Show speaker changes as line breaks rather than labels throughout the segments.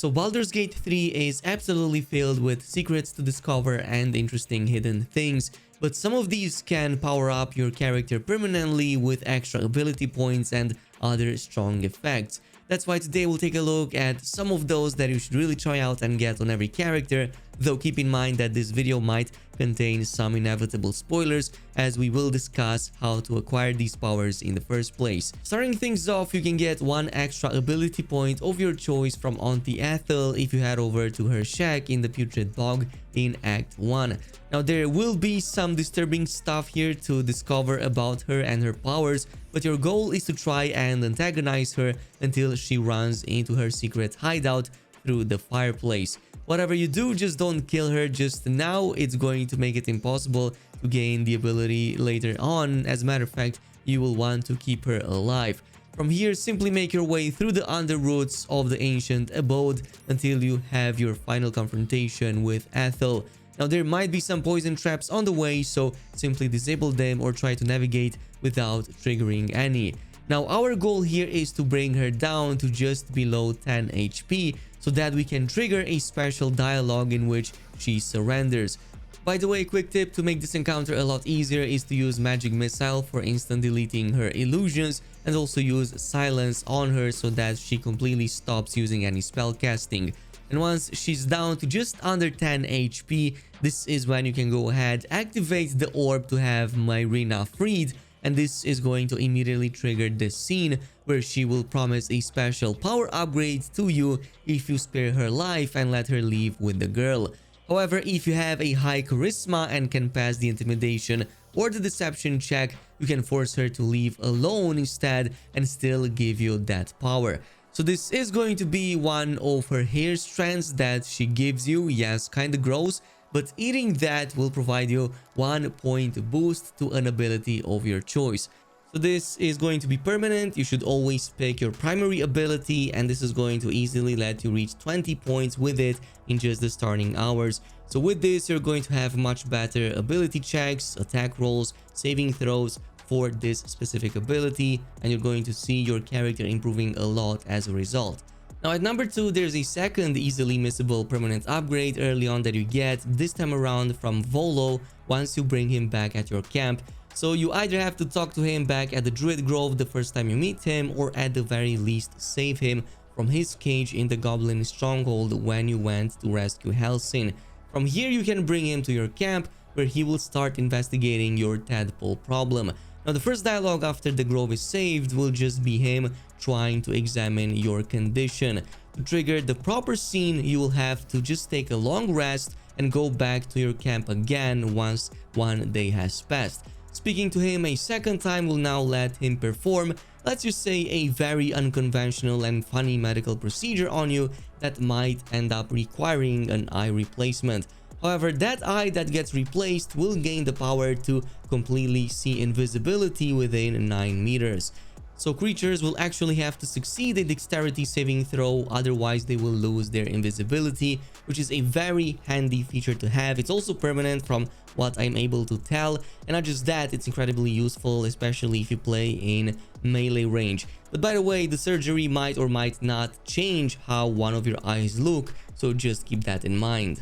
So Baldur's Gate 3 is absolutely filled with secrets to discover and interesting hidden things, but some of these can power up your character permanently with extra ability points and other strong effects. That's why today we'll take a look at some of those that you should really try out and get on every character, though keep in mind that this video might contain some inevitable spoilers, as we will discuss how to acquire these powers in the first place. Starting things off, you can get one extra ability point of your choice from Auntie Ethel if you head over to her shack in the Putrid Bog in Act 1. Now there will be some disturbing stuff here to discover about her and her powers, but your goal is to try and antagonize her until she runs into her secret hideout through the fireplace. Whatever you do, just don't kill her just now. It's going to make it impossible to gain the ability later on. As a matter of fact, you will want to keep her alive. From here, simply make your way through the underroots of the ancient abode until you have your final confrontation with Ethel. Now there might be some poison traps on the way, so simply disable them or try to navigate without triggering any. Now our goal here is to bring her down to just below 10 HP so that we can trigger a special dialogue in which she surrenders. By the way, quick tip to make this encounter a lot easier is to use Magic Missile for instant deleting her illusions, and also use Silence on her so that she completely stops using any spell casting. And once she's down to just under 10 HP, this is when you can go ahead, activate the orb to have Myrina freed, and this is going to immediately trigger the scene where she will promise a special power upgrade to you if you spare her life and let her leave with the girl. However, if you have a high charisma and can pass the intimidation or the deception check, you can force her to leave alone instead and still give you that power. So this is going to be one of her hair strands that she gives you. Yes, kinda gross, but eating that will provide you 1 point boost to an ability of your choice. So this is going to be permanent. You should always pick your primary ability, and this is going to easily let you reach 20 points with it in just the starting hours. So with this, you're going to have much better ability checks, attack rolls, saving throws for this specific ability, and you're going to see your character improving a lot as a result. Now at number 2, there's a second easily missable permanent upgrade early on that you get, this time around from Volo once you bring him back at your camp. So you either have to talk to him back at the Druid Grove the first time you meet him, or at the very least save him from his cage in the Goblin Stronghold when you went to rescue Halsin. From here you can bring him to your camp where he will start investigating your tadpole problem. Now the first dialogue after the grove is saved will just be him trying to examine your condition. To trigger the proper scene, you will have to just take a long rest and go back to your camp again once 1 day has passed. Speaking to him a second time will now let him perform, let's just say, a very unconventional and funny medical procedure on you that might end up requiring an eye replacement. However, that eye that gets replaced will gain the power to completely see invisibility within 9 meters. So creatures will actually have to succeed a dexterity saving throw, otherwise they will lose their invisibility, which is a very handy feature to have. It's also permanent from what I'm able to tell, and not just that, it's incredibly useful, especially if you play in melee range. But by the way, the surgery might or might not change how one of your eyes look, so just keep that in mind.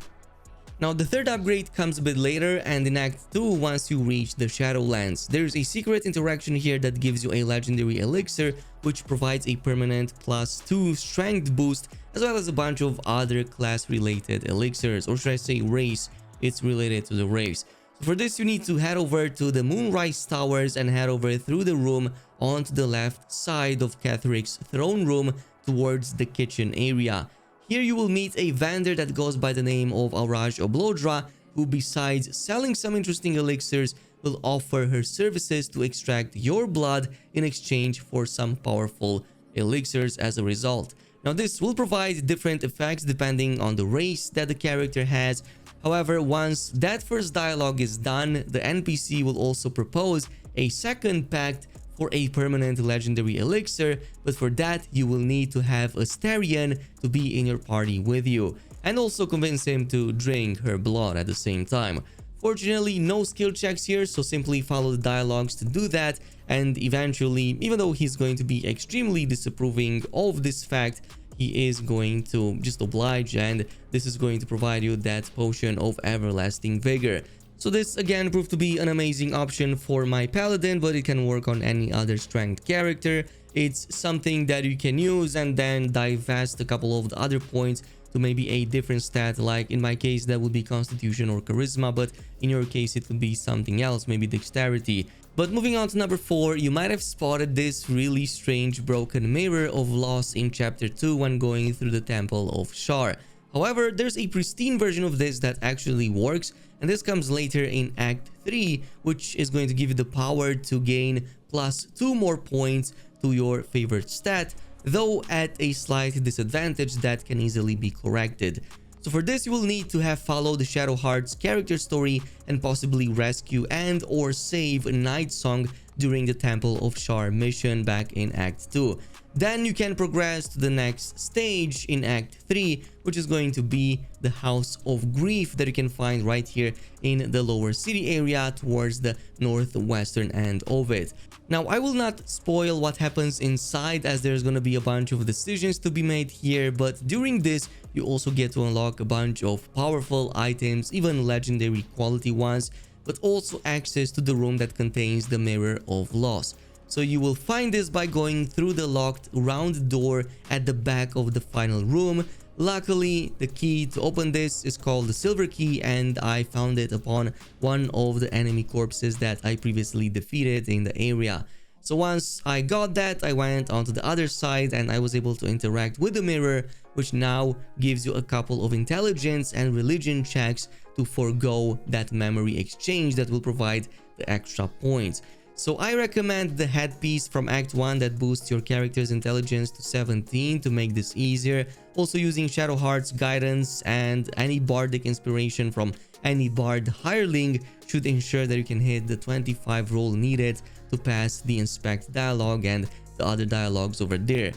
Now the third upgrade comes a bit later, and in Act 2 once you reach the Shadowlands. There's a secret interaction here that gives you a legendary elixir which provides a permanent +2 strength boost, as well as a bunch of other class related elixirs, or should I say race. It's related to the race. So for this you need to head over to the Moonrise Towers and head over through the room onto the left side of Catheric's throne room towards the kitchen area. Here you will meet a vendor that goes by the name of Auraj Oblodra, who besides selling some interesting elixirs, will offer her services to extract your blood in exchange for some powerful elixirs as a result. Now this will provide different effects depending on the race that the character has. However, once that first dialogue is done, the NPC will also propose a second pact for a permanent legendary elixir, but for that you will need to have Astarion to be in your party with you, and also convince him to drink her blood at the same time. Fortunately, no skill checks here, so simply follow the dialogues to do that, and eventually, even though he's going to be extremely disapproving of this fact, he is going to just oblige, and this is going to provide you that potion of everlasting vigor. So this again proved to be an amazing option for my paladin, but it can work on any other strength character. It's something that you can use and then divest a couple of the other points to maybe a different stat. Like in my case, that would be constitution or charisma, but in your case it would be something else, maybe dexterity. But moving on to number 4, you might have spotted this really strange broken mirror of loss in chapter 2 when going through the temple of Shar. However, there's a pristine version of this that actually works, and this comes later in Act 3, which is going to give you the power to gain plus 2 more points to your favorite stat, though at a slight disadvantage that can easily be corrected. So for this, you will need to have followed the Shadowheart's character story and possibly rescue and or save Nightsong during the Temple of Shar mission back in Act 2. Then you can progress to the next stage in Act 3, which is going to be the House of Grief that you can find right here in the lower city area towards the northwestern end of it. Now, I will not spoil what happens inside, as there's going to be a bunch of decisions to be made here, but during this, you also get to unlock a bunch of powerful items, even legendary quality ones, but also access to the room that contains the Mirror of Loss. So you will find this by going through the locked round door at the back of the final room. Luckily, the key to open this is called the Silver Key, and I found it upon one of the enemy corpses that I previously defeated in the area. So once I got that, I went onto the other side and I was able to interact with the mirror, which now gives you a couple of intelligence and religion checks to forego that memory exchange that will provide the extra points. So I recommend the headpiece from Act 1 that boosts your character's intelligence to 17 to make this easier. Also using Shadowheart's guidance and any bardic inspiration from any bard hireling should ensure that you can hit the 25 roll needed to pass the inspect dialogue and the other dialogues over there.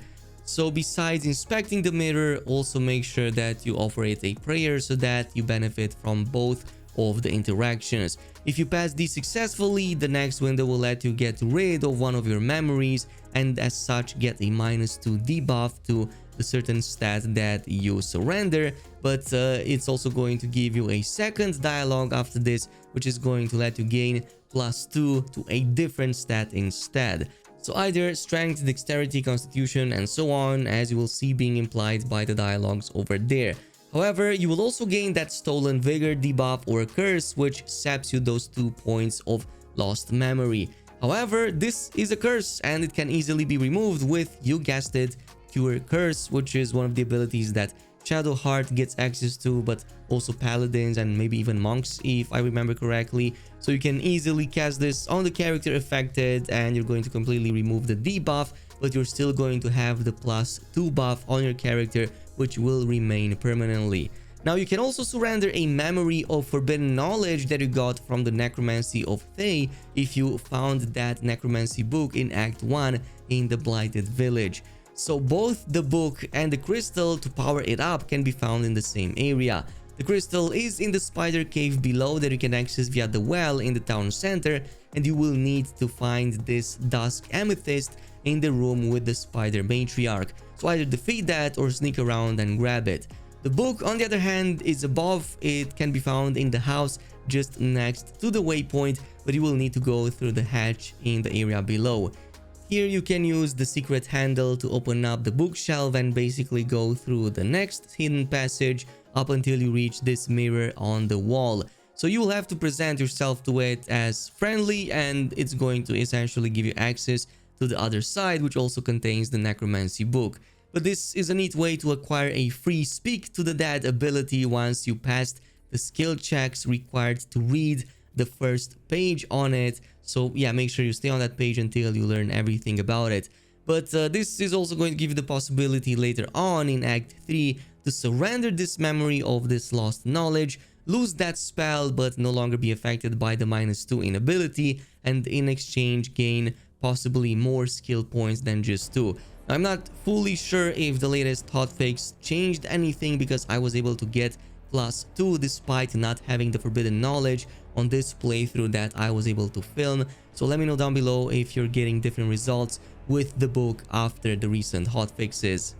So besides inspecting the mirror, also make sure that you offer it a prayer so that you benefit from both of the interactions. If you pass these successfully, the next window will let you get rid of one of your memories and as such get a -2 debuff to the certain stat that you surrender, but it's also going to give you a second dialogue after this, which is going to let you gain +2 to a different stat instead. So either strength, dexterity, constitution, and so on, as you will see being implied by the dialogues over there. However, you will also gain that stolen vigor debuff or curse, which saps you those 2 points of lost memory. However, this is a curse and it can easily be removed with, you guessed it, Cure Curse, which is one of the abilities that Shadowheart gets access to, but also paladins and maybe even monks if I remember correctly. So you can easily cast this on the character affected and you're going to completely remove the debuff, but you're still going to have the +2 buff on your character, which will remain permanently. Now you can also surrender a memory of forbidden knowledge that you got from the Necromancy of Thay if you found that Necromancy book in Act 1 in the Blighted Village. So both the book and the crystal to power it up can be found in the same area. The crystal is in the spider cave below that you can access via the well in the town center, and you will need to find this dusk amethyst in the room with the spider matriarch. So either defeat that or sneak around and grab it. The book, on the other hand, is above. It can be found in the house just next to the waypoint, but you will need to go through the hatch in the area below. Here you can use the secret handle to open up the bookshelf and basically go through the next hidden passage up until you reach this mirror on the wall. So you will have to present yourself to it as friendly, and it's going to essentially give you access to the other side, which also contains the Necromancy book. But this is a neat way to acquire a free Speak to the Dead ability once you passed the skill checks required to read the first page on it. So yeah, make sure you stay on that page until you learn everything about it. But this is also going to give you the possibility later on in Act 3 to surrender this memory of this lost knowledge, lose that spell but no longer be affected by the -2 in ability, and in exchange gain possibly more skill points than just 2. I'm not fully sure if the latest hotfix changed anything, because I was able to get +2 despite not having the forbidden knowledge on this playthrough that I was able to film. So let me know down below if you're getting different results with the book after the recent hotfixes.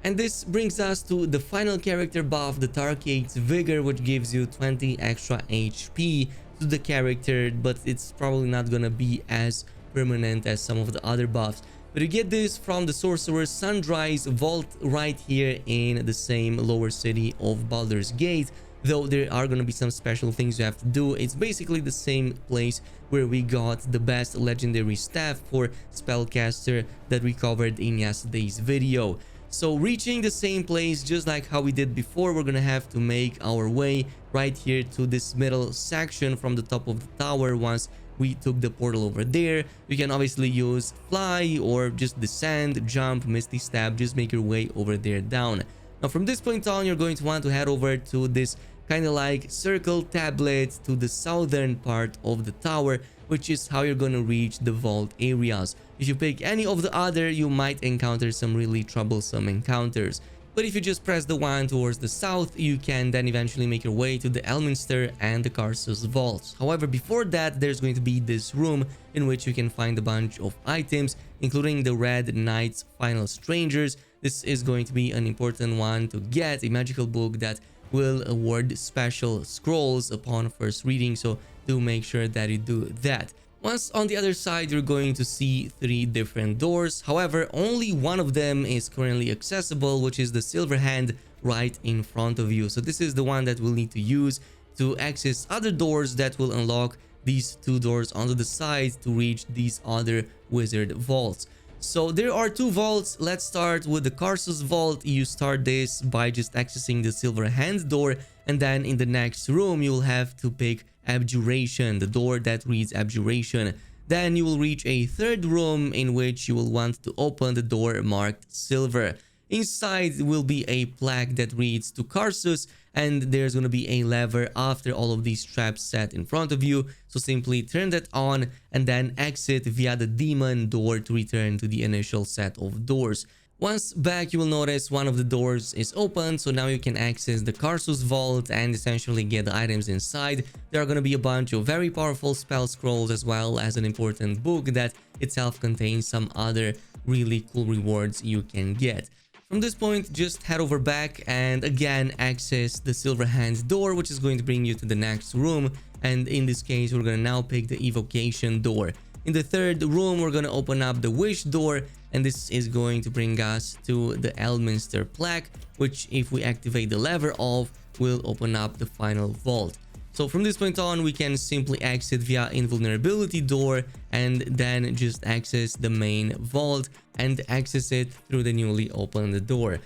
And this brings us to the final character buff, the Tarkate's Vigour, which gives you 20 extra HP to the character, but it's probably not gonna be as permanent as some of the other buffs. But you get this from the Sorcerer's Sunrise Vault right here in the same lower city of Baldur's Gate. Though there are going to be some special things you have to do. It's basically the same place where we got the best legendary staff for spellcaster that we covered in yesterday's video. So reaching the same place, just like how we did before, we're gonna have to make our way right here to this middle section from the top of the tower. Once we took the portal over there, you can obviously use fly or just descend, jump, misty step, just make your way over there down. Now from this point on, you're going to want to head over to this kind of like circle tablet to the southern part of the tower, which is how you're going to reach the vault areas. If you pick any of the other, you might encounter some really troublesome encounters. But if you just press the one towards the south, you can then eventually make your way to the Elminster and the KhrazeGaming vaults. However, before that, there's going to be this room in which you can find a bunch of items, including the Red Knight's Final Strangers. This is going to be an important one to get, a magical book that will award special scrolls upon first reading, so do make sure that you do that. Once on the other side, you're going to see 3 different doors. However, only one of them is currently accessible, which is the silver hand right in front of you. So this is the one that we'll need to use to access other doors that will unlock these 2 doors on the side to reach these other wizard vaults. So there are 2 vaults. Let's start with the KhrazeGaming vault. You start this by just accessing the silver hand door, and then in the next room you will have to pick Abjuration, the door that reads Abjuration. Then you will reach a 3rd room in which you will want to open the door marked silver. Inside will be a plaque that reads to KhrazeGaming, and there's going to be a lever after all of these traps set in front of you. So simply turn that on and then exit via the demon door to return to the initial set of doors. Once back, you will notice one of the doors is open, so now you can access the KhrazeGaming vault and essentially get the items inside. There are going to be a bunch of very powerful spell scrolls, as well as an important book that itself contains some other really cool rewards you can get. From this point, just head over back and again access the silver hand door, which is going to bring you to the next room. And in this case, we're going to now pick the evocation door. In the 3rd room, we're going to open up the wish door, and this is going to bring us to the Elminster plaque, which if we activate the lever of, will open up the final vault. So from this point on, we can simply exit via invulnerability door and then just access the main vault and access it through the newly opened door.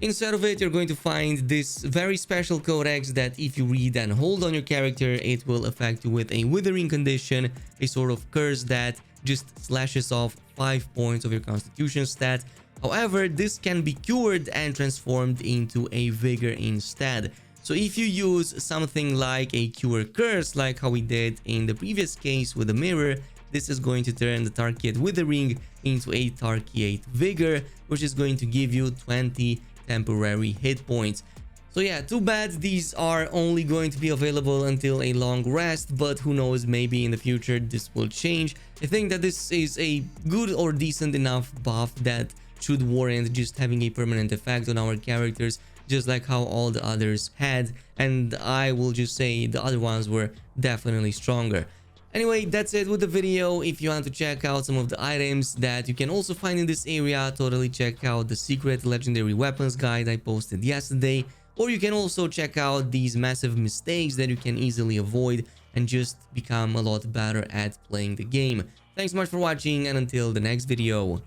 Inside of it, you're going to find this very special codex that if you read and hold on your character, it will affect you with a withering condition, a sort of curse that just slashes off 5 points of your constitution stat. However, this can be cured and transformed into a vigor instead. So if you use something like a cure curse, like how we did in the previous case with the mirror, this is going to turn the Tarkate Withering into a Tarkate Vigor, which is going to give you 20 temporary hit points. So yeah, too bad these are only going to be available until a long rest, but who knows, maybe in the future this will change. I think that this is a good or decent enough buff that should warrant just having a permanent effect on our characters, just like how all the others had, and I will just say the other ones were definitely stronger. Anyway, that's it with the video. If you want to check out some of the items that you can also find in this area, totally check out the secret legendary weapons guide I posted yesterday, or you can also check out these massive mistakes that you can easily avoid and just become a lot better at playing the game. Thanks so much for watching, and until the next video.